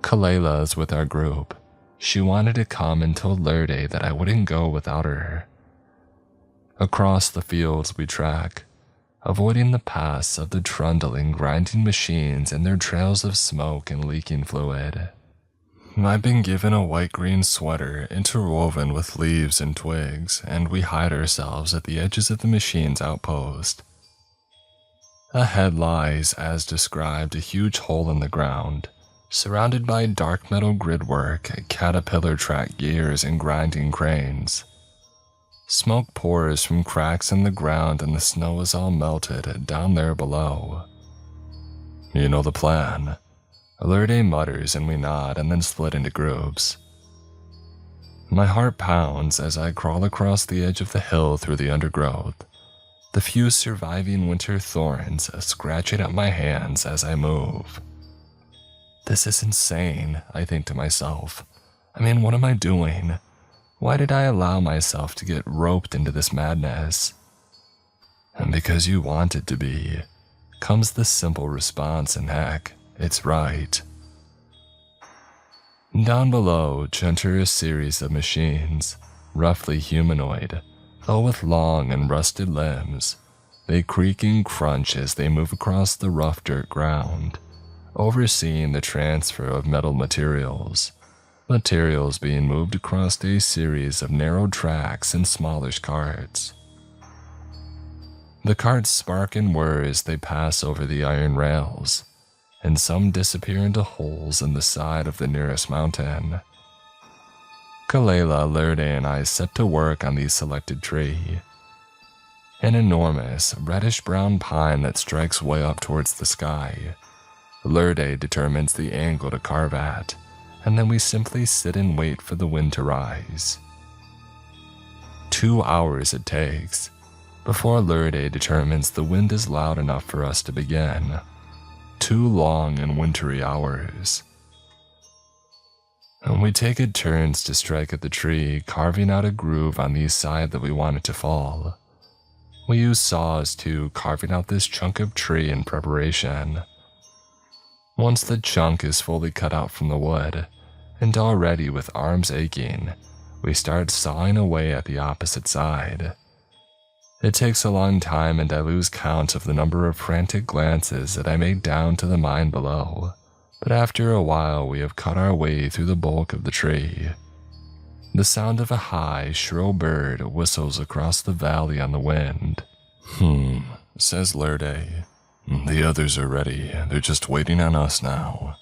Kalela is with our group. She wanted to come and told Lurde that I wouldn't go without her. Across the fields we trek, avoiding the paths of the trundling, grinding machines and their trails of smoke and leaking fluid. I've been given a white-green sweater interwoven with leaves and twigs, and we hide ourselves at the edges of the machine's outpost. Ahead lies, as described, a huge hole in the ground, surrounded by dark metal gridwork, caterpillar track gears, and grinding cranes. Smoke pours from cracks in the ground and the snow is all melted down there below. You know the plan. Lurde mutters and we nod and then split into groups. My heart pounds as I crawl across the edge of the hill through the undergrowth, the few surviving winter thorns scratching at my hands as I move. This is insane, I think to myself. I mean, what am I doing? Why did I allow myself to get roped into this madness? And because you want it to be, comes the simple response, and heck, it's right. Down below enter a series of machines, roughly humanoid, though with long and rusted limbs. They creak and crunch as they move across the rough dirt ground, overseeing the transfer of metal materials being moved across a series of narrow tracks and smallish carts. The carts spark and whir as they pass over the iron rails, and some disappear into holes in the side of the nearest mountain. Kalela, Lurde, and I set to work on the selected tree. An enormous, reddish-brown pine that strikes way up towards the sky. Lurde determines the angle to carve at, and then we simply sit and wait for the wind to rise. 2 hours it takes, before Lurde determines the wind is loud enough for us to begin. 2 long and wintry hours. And we take it turns to strike at the tree, carving out a groove on the side that we want it to fall. We use saws too, carving out this chunk of tree in preparation. Once the chunk is fully cut out from the wood, and already with arms aching, we start sawing away at the opposite side. It takes a long time and I lose count of the number of frantic glances that I make down to the mine below, but after a while we have cut our way through the bulk of the tree. The sound of a high, shrill bird whistles across the valley on the wind. Says Lurde. The others are ready, they're just waiting on us now.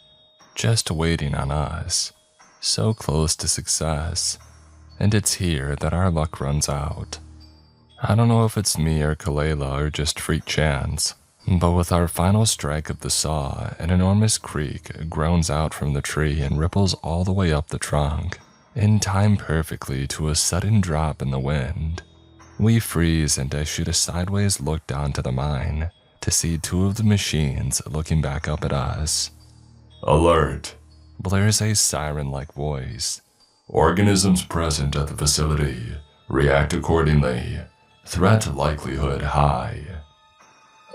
Just waiting on us. So close to success, and it's here that our luck runs out. I don't know if it's me or Kalela or just freak chance, but with our final strike of the saw, an enormous creak groans out from the tree and ripples all the way up the trunk, in time perfectly to a sudden drop in the wind. We freeze and I shoot a sideways look down to the mine to see 2 of the machines looking back up at us. Alert! Blares a siren-like voice. Organisms present at the facility. React accordingly. Threat likelihood high.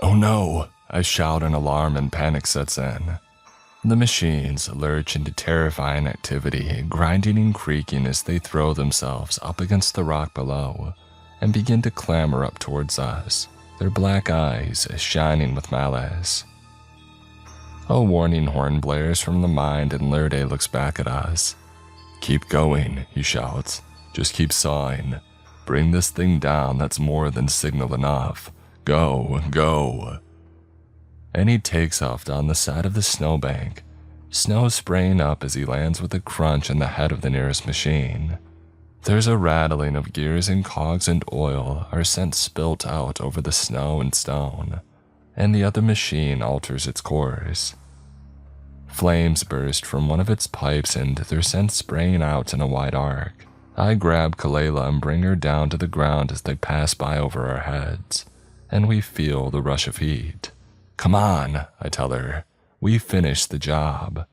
Oh no! I shout in alarm and panic sets in. The machines lurch into terrifying activity, grinding and creaking as they throw themselves up against the rock below and begin to clamber up towards us, their black eyes shining with malice. A warning horn blares from the mine and Lurde looks back at us. Keep going, he shouts. Just keep sawing. Bring this thing down, that's more than signal enough. Go, go. And he takes off down the side of the snowbank, snow spraying up as he lands with a crunch on the head of the nearest machine. There's a rattling of gears and cogs, and oil are sent spilt out over the snow and stone, and the other machine alters its course. Flames burst from one of its pipes and they're sent spraying out in a wide arc, I grab Kalela and bring her down to the ground as they pass by over our heads, and we feel the rush of heat. "Come on," I tell her. "We finished the job."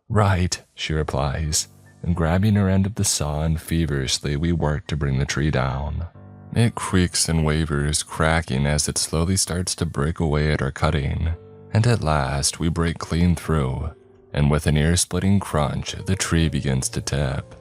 "Right," she replies, and grabbing her end of the saw and feverishly we work to bring the tree down. It creaks and wavers, cracking as it slowly starts to break away at our cutting, and at last we break clean through, and with an ear-splitting crunch, the tree begins to tip.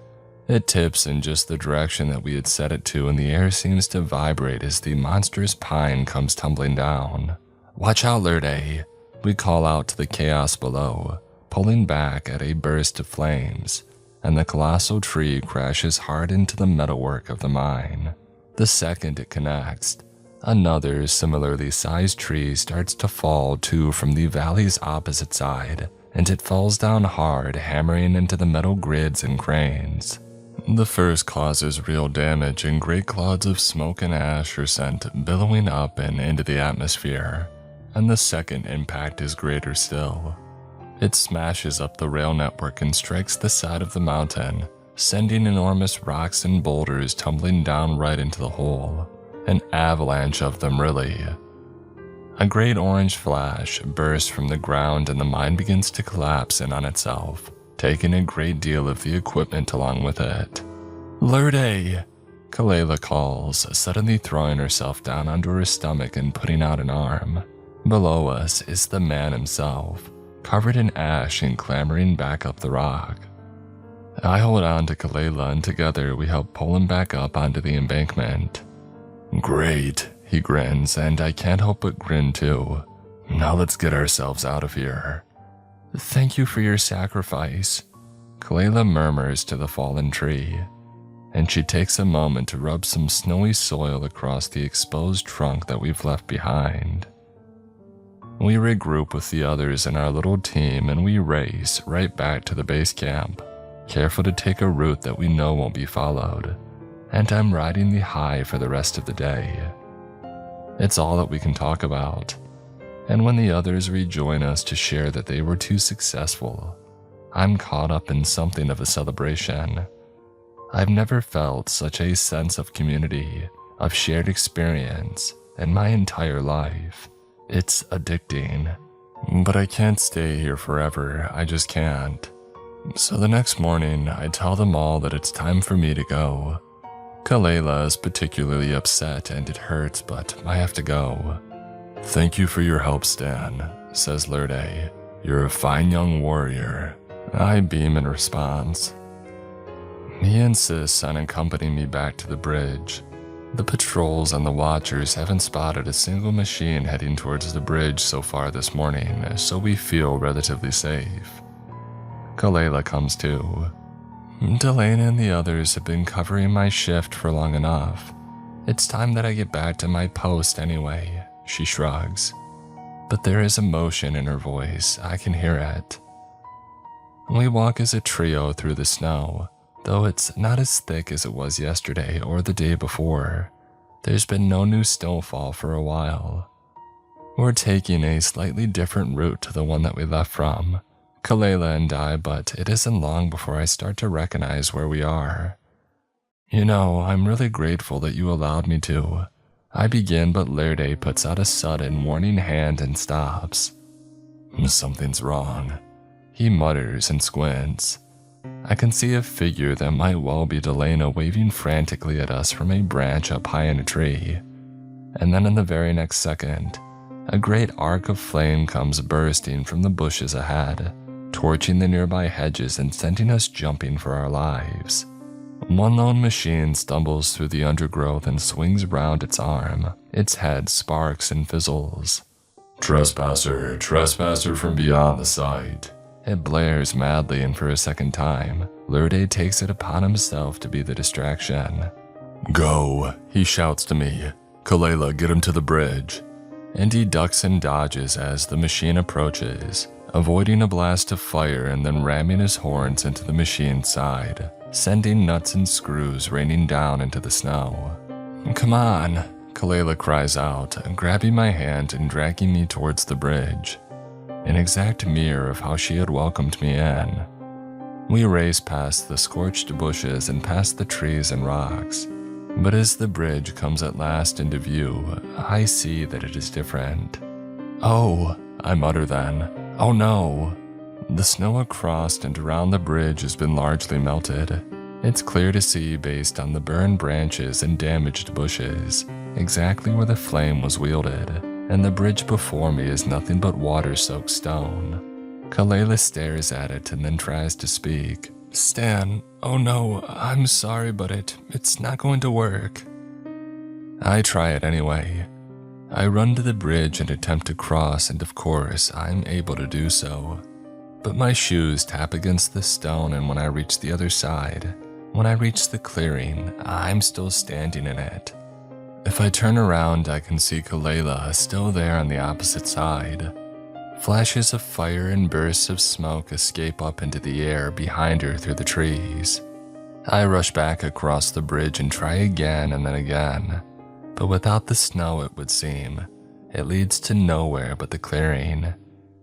It tips in just the direction that we had set it to, and the air seems to vibrate as the monstrous pine comes tumbling down. "Watch out, Lurde," we call out to the chaos below, pulling back at a burst of flames, and the colossal tree crashes hard into the metalwork of the mine. The second it connects, another similarly sized tree starts to fall too from the valley's opposite side, and it falls down hard, hammering into the metal grids and cranes. The first causes real damage, and great clouds of smoke and ash are sent billowing up and into the atmosphere, and the second impact is greater still. It smashes up the rail network and strikes the side of the mountain, sending enormous rocks and boulders tumbling down right into the hole. An avalanche of them, really. A great orange flash bursts from the ground and the mine begins to collapse in on itself, taking a great deal of the equipment along with it. "Lurde!" Kalela calls, suddenly throwing herself down onto her stomach and putting out an arm. Below us is the man himself, covered in ash and clambering back up the rock. I hold on to Kalela and together we help pull him back up onto the embankment. "Great," he grins, and I can't help but grin too. "Now let's get ourselves out of here." "Thank you for your sacrifice," Kalela murmurs to the fallen tree, and she takes a moment to rub some snowy soil across the exposed trunk that we've left behind. We regroup with the others in our little team and we race right back to the base camp, careful to take a route that we know won't be followed, and I'm riding the high for the rest of the day. It's all that we can talk about, and when the others rejoin us to share that they were too successful, I'm caught up in something of a celebration. I've never felt such a sense of community, of shared experience, in my entire life. It's addicting. But I can't stay here forever, I just can't. So the next morning, I tell them all that it's time for me to go. Kalela is particularly upset and it hurts, but I have to go. "Thank you for your help, Stan," says Lurde. "You're a fine young warrior." I beam in response. He insists on accompanying me back to the bridge. The patrols and the watchers haven't spotted a single machine heading towards the bridge so far this morning, so we feel relatively safe. Kalela comes too. Delana and the others have been covering my shift for long enough. "It's time that I get back to my post anyway," she shrugs. But there is emotion in her voice, I can hear it. We walk as a trio through the snow, though it's not as thick as it was yesterday or the day before. There's been no new snowfall for a while. We're taking a slightly different route to the one that we left from, Kalela and I, but it isn't long before I start to recognize where we are. "You know, I'm really grateful that you allowed me to." I begin, but Lurde puts out a sudden warning hand and stops. "Something's wrong," he mutters and squints. I can see a figure that might well be Delana waving frantically at us from a branch up high in a tree. And then in the very next second, a great arc of flame comes bursting from the bushes ahead, torching the nearby hedges and sending us jumping for our lives. One lone machine stumbles through the undergrowth and swings round its arm. Its head sparks and fizzles. "Trespasser, trespasser from beyond the site." It blares madly, and for a second time, Lurde takes it upon himself to be the distraction. "Go," he shouts to me. "Kalela, get him to the bridge." And he ducks and dodges as the machine approaches, avoiding a blast of fire and then ramming his horns into the machine's side, sending nuts and screws raining down into the snow. "Come on," Kalela cries out, grabbing my hand and dragging me towards the bridge, an exact mirror of how she had welcomed me in. We race past the scorched bushes and past the trees and rocks. But as the bridge comes at last into view, I see that it is different. "Oh," I mutter then. "Oh no." The snow across and around the bridge has been largely melted. It's clear to see, based on the burned branches and damaged bushes, exactly where the flame was wielded, and the bridge before me is nothing but water-soaked stone. Kalela stares at it and then tries to speak. "Stan, oh no, I'm sorry, but it's not going to work." I try it anyway. I run to the bridge and attempt to cross, and of course, I'm able to do so. But my shoes tap against the stone, and when I reach the other side, when I reach the clearing, I'm still standing in it. If I turn around, I can see Kalela still there on the opposite side. Flashes of fire and bursts of smoke escape up into the air behind her through the trees. I rush back across the bridge and try again and then again, but without the snow, it would seem, it leads to nowhere but the clearing.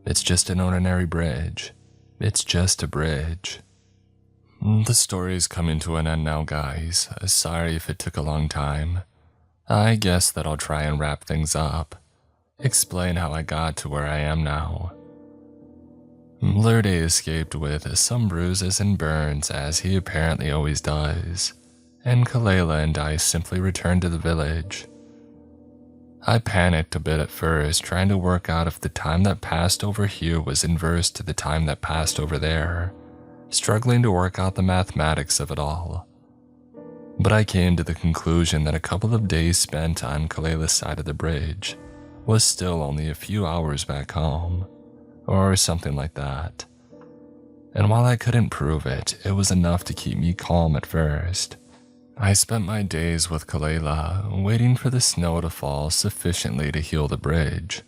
It's just an ordinary bridge. It's just a bridge. The story's coming to an end now, guys. Sorry if it took a long time. I guess that I'll try and wrap things up. Explain how I got to where I am now. Lurde escaped with some bruises and burns, as he apparently always does, and Kalela and I simply returned to the village. I panicked a bit at first, trying to work out if the time that passed over here was inverse to the time that passed over there, struggling to work out the mathematics of it all. But I came to the conclusion that a couple of days spent on Kalela's side of the bridge was still only a few hours back home, or something like that. And while I couldn't prove it, it was enough to keep me calm at first. I spent my days with Kalela, waiting for the snow to fall sufficiently to heal the bridge,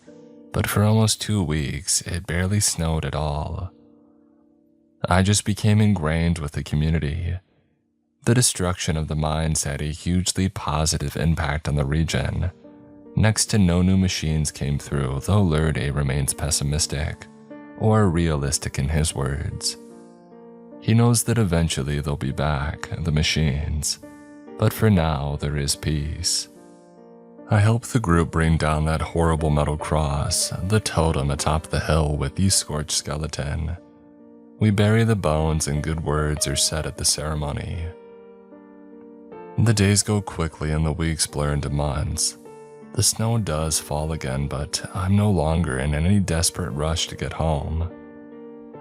but for almost 2 weeks, it barely snowed at all. I just became ingrained with the community. The destruction of the mines had a hugely positive impact on the region. Next to no new machines came through, though Lurde remains pessimistic, or realistic in his words. He knows that eventually they'll be back, the machines, but for now there is peace. I helped the group bring down that horrible metal cross, the totem atop the hill with the scorched skeleton. We bury the bones and good words are said at the ceremony. The days go quickly and the weeks blur into months. The snow does fall again, but I'm no longer in any desperate rush to get home.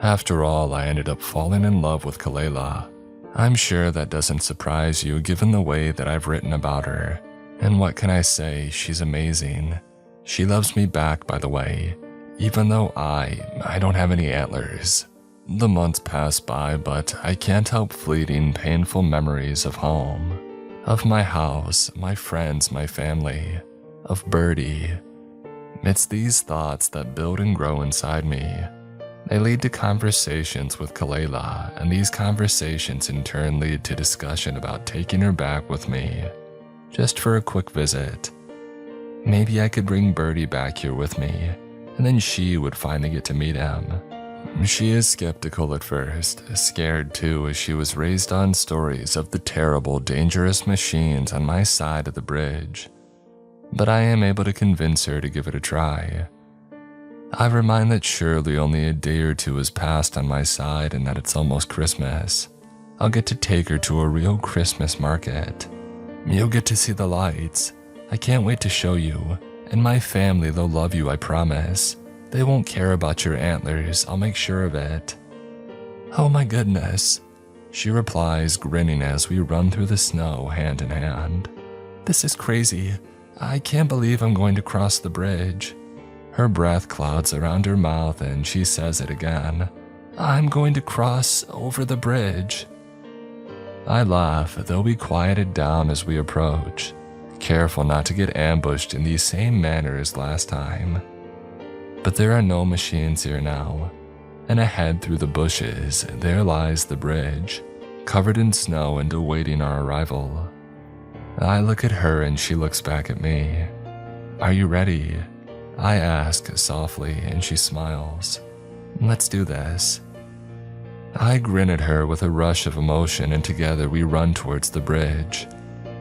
After all, I ended up falling in love with Kalela. I'm sure that doesn't surprise you given the way that I've written about her. And what can I say, she's amazing. She loves me back, by the way, even though I don't have any antlers. The months pass by, but I can't help fleeting, painful memories of home, of my house, my friends, my family, of Birdie. It's these thoughts that build and grow inside me. They lead to conversations with Kalela, and these conversations in turn lead to discussion about taking her back with me, just for a quick visit. Maybe I could bring Birdie back here with me, and then she would finally get to meet him. She is skeptical at first, scared too, as she was raised on stories of the terrible, dangerous machines on my side of the bridge. But I am able to convince her to give it a try. I remind that surely only a day or two has passed on my side and that it's almost Christmas. I'll get to take her to a real Christmas market. You'll get to see the lights. I can't wait to show you. And my family, they'll love you, I promise. They won't care about your antlers, I'll make sure of it. Oh my goodness, she replies, grinning as we run through the snow hand in hand. This is crazy. I can't believe I'm going to cross the bridge. Her breath clouds around her mouth and she says it again. I'm going to cross over the bridge. I laugh, though we quieted down as we approach, careful not to get ambushed in the same manner as last time. But there are no machines here now, and ahead through the bushes, there lies the bridge, covered in snow and awaiting our arrival. I look at her and she looks back at me. Are you ready? I ask softly and she smiles. Let's do this. I grin at her with a rush of emotion, and together we run towards the bridge.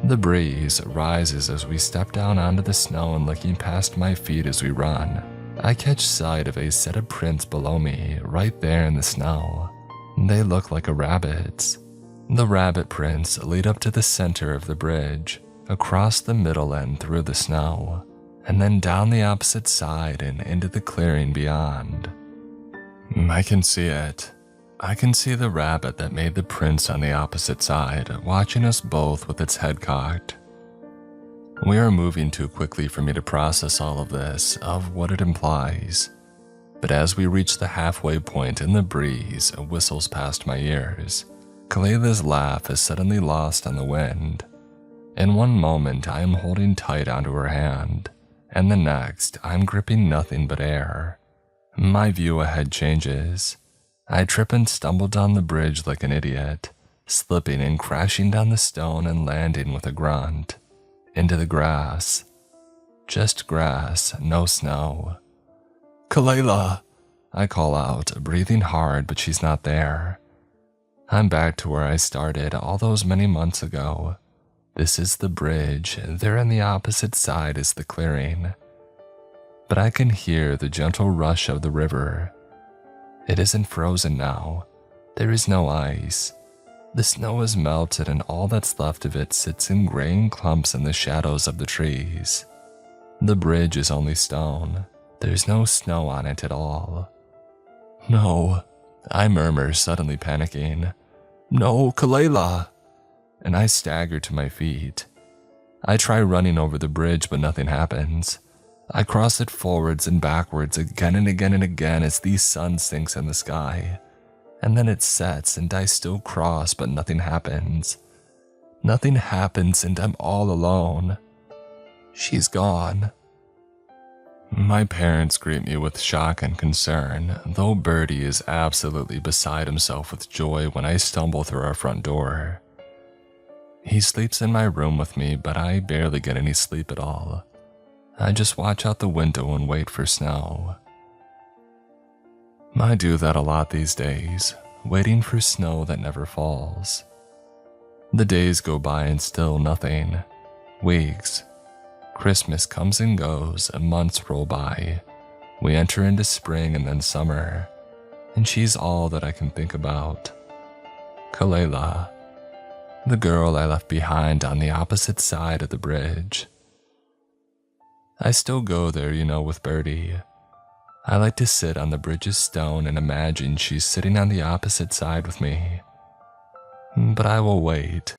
The breeze rises as we step down onto the snow, and looking past my feet as we run, I catch sight of a set of prints below me, right there in the snow. They look like a rabbit's. The rabbit prints lead up to the center of the bridge, across the middle and through the snow, and then down the opposite side and into the clearing beyond. I can see it. I can see the rabbit that made the prints on the opposite side, watching us both with its head cocked. We are moving too quickly for me to process all of this, of what it implies. But as we reach the halfway point and the breeze whistles past my ears, Kaleila's laugh is suddenly lost on the wind. In one moment I am holding tight onto her hand, and the next I'm gripping nothing but air. My view ahead changes. I trip and stumble down the bridge like an idiot, slipping and crashing down the stone and landing with a grunt. Into the grass. Just grass, no snow. "Kaleila!" I call out, breathing hard, but she's not there. I'm back to where I started all those many months ago. This is the bridge, there on the opposite side is the clearing. But I can hear the gentle rush of the river. It isn't frozen now. There is no ice. The snow is melted, and all that's left of it sits in graying clumps in the shadows of the trees. The bridge is only stone. There's no snow on it at all. "No," I murmur, suddenly panicking. "No, Kaleila!" And I stagger to my feet. I try running over the bridge, but nothing happens. I cross it forwards and backwards again and again and again as the sun sinks in the sky. And then it sets and I still cross, but nothing happens. Nothing happens and I'm all alone. She's gone. My parents greet me with shock and concern, though Bertie is absolutely beside himself with joy when I stumble through our front door. He sleeps in my room with me, but I barely get any sleep at all. I just watch out the window and wait for snow. I do that a lot these days, waiting for snow that never falls. The days go by and still nothing. Weeks. Christmas comes and goes, and months roll by. We enter into spring and then summer, and she's all that I can think about. Kaleila, the girl I left behind on the opposite side of the bridge. I still go there, with Bertie. I like to sit on the bridge's stone and imagine she's sitting on the opposite side with me. But I will wait.